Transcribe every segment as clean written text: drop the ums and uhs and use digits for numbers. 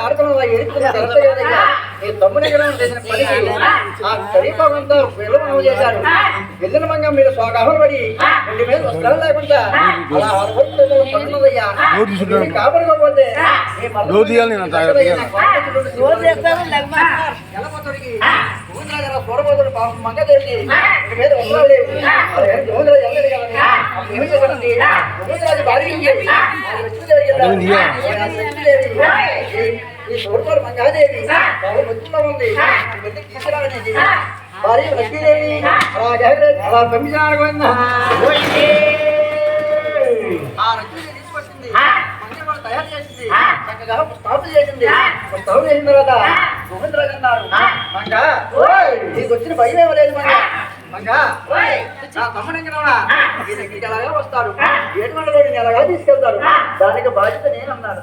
ఆడుతున్నా ఈ తమ్ముని చేసిన పనికి ఆ శరీరంతో విలువ చేశారు. వెళ్ళిన మంగం మీరు స్వగాహం పడి ఇంటి మీద వస్త్రాలు లేకుండా అలా పడుతున్నదయ్యా. కాపాడుకోకపోతే చూడబోతుడు పాపం మంగ తెలిసి ఇంటి మీద వస్త్రాలు లేవు. వెళ్ళలేదు కదండి. ఏమి చేశారండి గోవిందరాజు భార్య ఈ సోర్పాలు మంగాదేవి వచ్చులో ఉంది తీసుకురావడానికి భార్య లక్ష్మీదేవి అలా పంపించడానికి ఆ లక్ష్మీదేవి తీసుకొచ్చింది. మంగళ తయారు చేసింది, చక్కగా స్థాపన చేసింది. స్థాపన చేసిన తర్వాత గోవిందరాజు అన్నారు, మంగ నీకు వచ్చిన భయం ఏమలేదు మంగ నా తమ్ముడు ఈ దగ్గరికి ఎలాగా వస్తాడు, ఏడుమండలో నేను ఎలాగా తీసుకెళ్తాడు, దానికి బాధ్యత నేనన్నాను.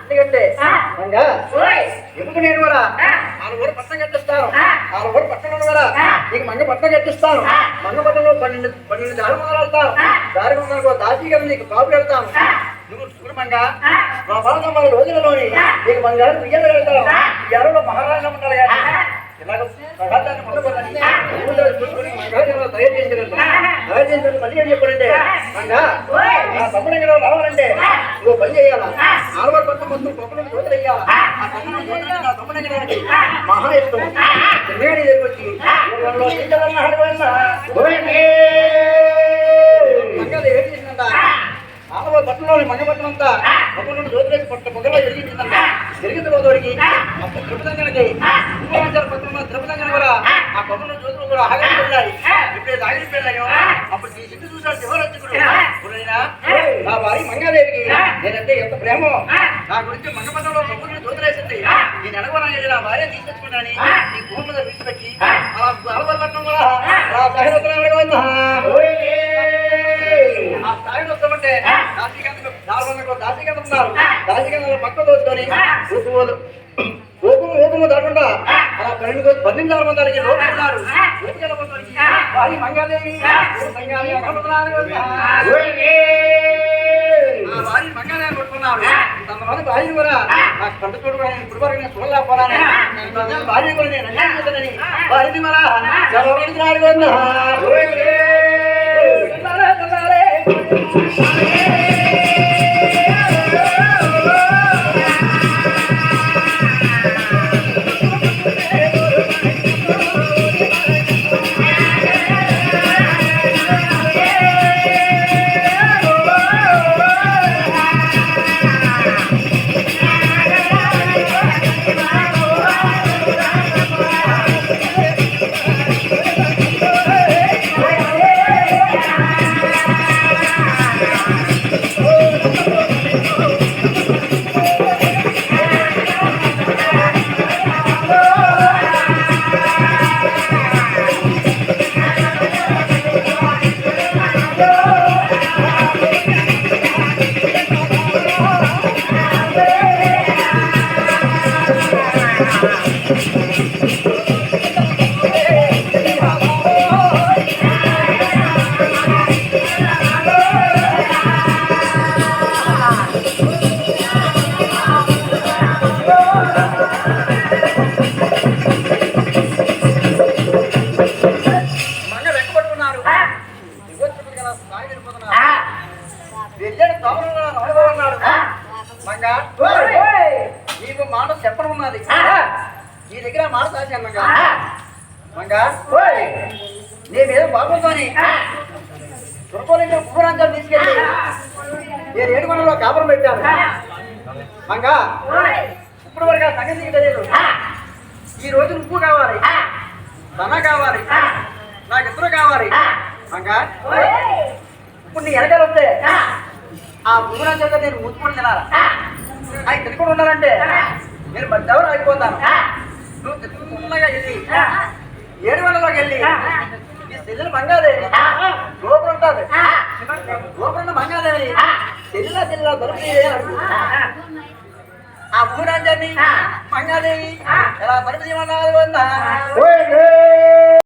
ఎందుకంటే మంగ ఎందుకు నేను కూడా 4 ఊరు పట్టణం కట్టిస్తాను. 4 ఊరు పట్టణం కూడా నీకు మంగ పట్టణం కట్టిస్తాను. మంగ పట్టణంలో 12 దారి మొదలెడతాను. దారి మొదలు దాచి గారు నీకు కాపు పెడతాను. నువ్వు చూడు మంగ మా బాలమ్మ రోజులలోని నీకు మంగారు బియ్యాలు పెడతాను. బియ్యాలలో మహారాజు ఉంటారు కానీ ఇలాగ ప్రకాశాన్ని ఉండకూడదని తయారు చేసిన పని ఏం చెప్పాడంటే మంగ నా తమ్ముడు రావాలంటే నువ్వు పని చేయాలా. 4 పట్ల మొత్తం తమ్ముడిని రోజులు వేయాలా. ఆ తమ్ముడిని నా తమ్ముడికి మహా ఇష్టం. చిన్నగాడి దగ్గర వచ్చి మంగ ఏం చేసిందంట, 4 బట్టలోని మంగపట్నం అంతా మొక్కలను రోజులేసి పొగలో జరిగించిందంట. జరిగిన రోజుడికి అప్పుడు త్రిపుతంగానికి పత్రంలో త్రిపుతంగా కూడా ఆ కొమ్మల జ్యోతులు కూడా ఆగలి వెళ్ళాయి. ఇప్పుడు ఆగిలి వెళ్ళాయో అప్పుడు ఈ సిద్ధు చూసాడు శివరక్షకుడు. నా భార్య మంగాదేవికి నేనంటే ఎంత ప్రేమో, నా గురించి మంగపట్నంలో కొమ్మలను జ్యోతులేసింది. నేను అడగడానికి నా భార్య తీసుకొచ్చుకున్నాను. ఈ భూమి మీద విడిచిపెట్టి అలా అలవపట్నం కూడా ఆ సహరత్నం అడగవన్నా ఆ స్థాయిలో వస్తామంటే దాసిగంధం ఉన్నారు. దాసిగంధంలో పక్క దోచుకొని ఊకము దాకుండా అలా 12 మందికి లోపడుతున్నారు. వారి మంగాదేవి వారి మంగాదేవి కొట్టుకున్నారు. కొంతమంది భార్య కూడా నాకు కంట చూడగానే ఇప్పుడు వరకు నేను చూడలేకపోయాను. భార్య కూడా నేను అన్యాయని వారిని మన నీకు మాట చెప్పడం ఉన్నది. నీ దగ్గర మాట దాచాను మంగ. మంగ నీ మీద బాగుందని చురుకోలేక పూరాంజాలు తీసుకెళ్ళి నేను 7 గంటల్లో కాపురం పెట్టాను. మంగ ఇప్పుడు వరకు ఆ సంగతికి తెలియదు. ఈ రోజు నువ్వు కావాలి, తన కావాలి, నాకు ఇద్దరు కావాలి. మంగ ఇప్పుడు నీ వెనకాల వస్తే ఆ పూరాంజాలతో నేను ముట్టుకుని తినాలా. అవి తినకుండా ఉండాలంటే నేను బద్దెవరు అయిపోతాను. నువ్వు తిన్నగా వెళ్ళి 7 గంటల్లోకి వెళ్ళి నీ చెల్లెలు మంగాదేవి గోపురం ఉంటుంది. గోపురం మంగాదేవి చెల్లెల దొరికి ఆ పూరాంజాన్ని మంగాదేవి ఎలా పరిమితి